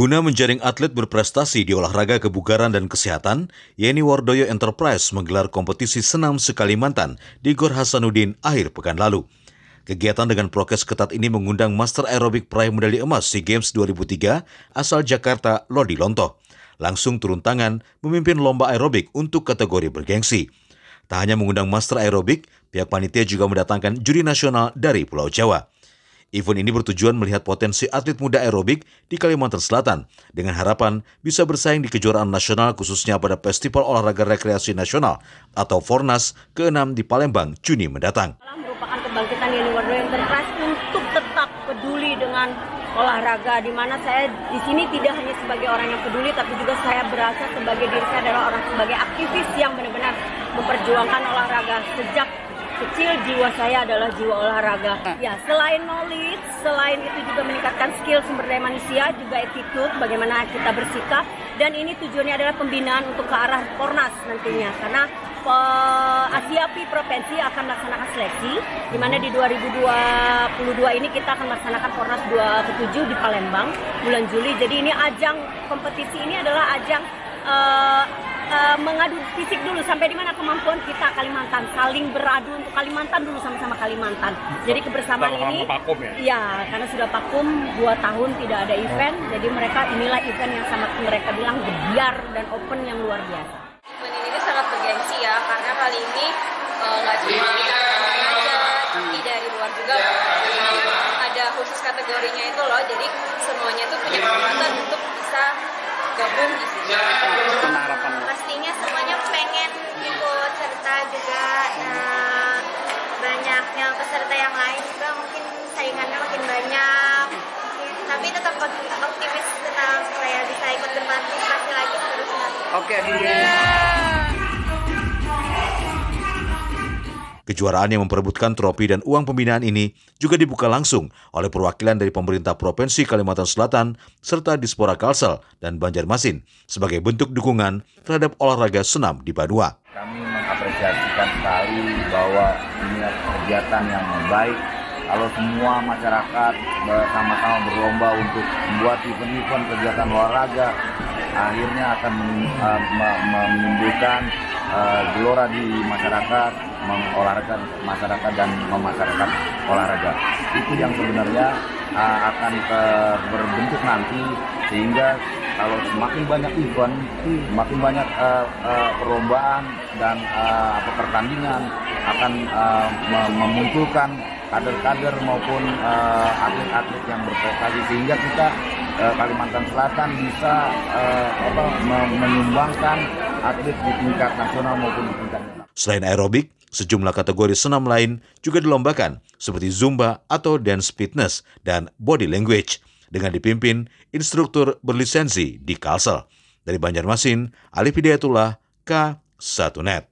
Guna menjaring atlet berprestasi di olahraga kebugaran dan kesehatan, Yeni Wardoyo Enterprise menggelar kompetisi senam se-Kalimantan di Gor Hasanuddin akhir pekan lalu. Kegiatan dengan prokes ketat ini mengundang Master Aerobik peraih medali emas SEA Games 2003 asal Jakarta, Lodi Lontoh. Langsung turun tangan memimpin lomba aerobik untuk kategori bergengsi. Tak hanya mengundang Master Aerobik, pihak panitia juga mendatangkan juri nasional dari Pulau Jawa. Event ini bertujuan melihat potensi atlet muda aerobik di Kalimantan Selatan dengan harapan bisa bersaing di kejuaraan nasional khususnya pada Festival Olahraga Rekreasi Nasional atau Fornas ke-6 di Palembang Juni mendatang. Merupakan kebangkitan Yeni Wardoyo Enterprise untuk tetap peduli dengan olahraga, di mana saya di sini tidak hanya sebagai orang yang peduli, tapi juga saya berasa sebagai diri saya adalah orang sebagai aktivis yang benar-benar memperjuangkan olahraga. Sejak kecil jiwa saya adalah jiwa olahraga. Ya, selain knowledge, selain itu juga meningkatkan skill sumber daya manusia, juga attitude, bagaimana kita bersikap. Dan ini tujuannya adalah pembinaan untuk ke arah Fornas nantinya. Karena Asiapi Provinsi akan melaksanakan seleksi, di mana di 2022 ini kita akan melaksanakan Fornas 27 di Palembang bulan Juli. Jadi ini ajang kompetisi ini adalah ajang mengadu fisik dulu sampai di mana kemampuan kita Kalimantan, saling beradu untuk Kalimantan dulu, sama-sama Kalimantan. Jadi kebersamaan ini ya karena sudah vakum 2 tahun tidak ada event, jadi inilah event yang sangat mereka bilang gebiar dan open yang luar biasa. Event ini sangat bergengsi ya, karena kali ini nggak cuma aja, tapi dari luar juga ada khusus kategorinya itu loh, jadi semuanya tuh punya kesempatan untuk bisa gabung di sini. Pastinya semuanya pengen ikut serta juga, banyaknya peserta yang lain juga mungkin saingannya makin banyak, tapi tetap optimis tetap supaya bisa ikut berpartisipasi lagi seterusnya. Oke. Kejuaraan yang memperebutkan trofi dan uang pembinaan ini juga dibuka langsung oleh perwakilan dari pemerintah Provinsi Kalimantan Selatan serta Dispora Kalsel dan Banjarmasin sebagai bentuk dukungan terhadap olahraga senam di Banua. Kami mengapresiasikan sekali bahwa ini kegiatan yang baik kalau semua masyarakat bersama-sama berlomba untuk membuat event-event kegiatan olahraga, akhirnya akan menimbulkan gelora di masyarakat, mengolahraga masyarakat dan memasarkan olahraga. Itu yang sebenarnya akan berbentuk nanti, sehingga kalau semakin banyak event, semakin banyak perlombaan dan pertandingan akan memunculkan kader-kader maupun atlet-atlet yang berprestasi, sehingga kita Kalimantan Selatan bisa menyumbangkan atlet di tingkat nasional maupun di tingkat internasional. Selain aerobik, sejumlah kategori senam lain juga dilombakan seperti Zumba atau Dance Fitness dan Body Language dengan dipimpin instruktur berlisensi di Kalsel. Dari Banjarmasin, Alif Hidayatullah, K1net.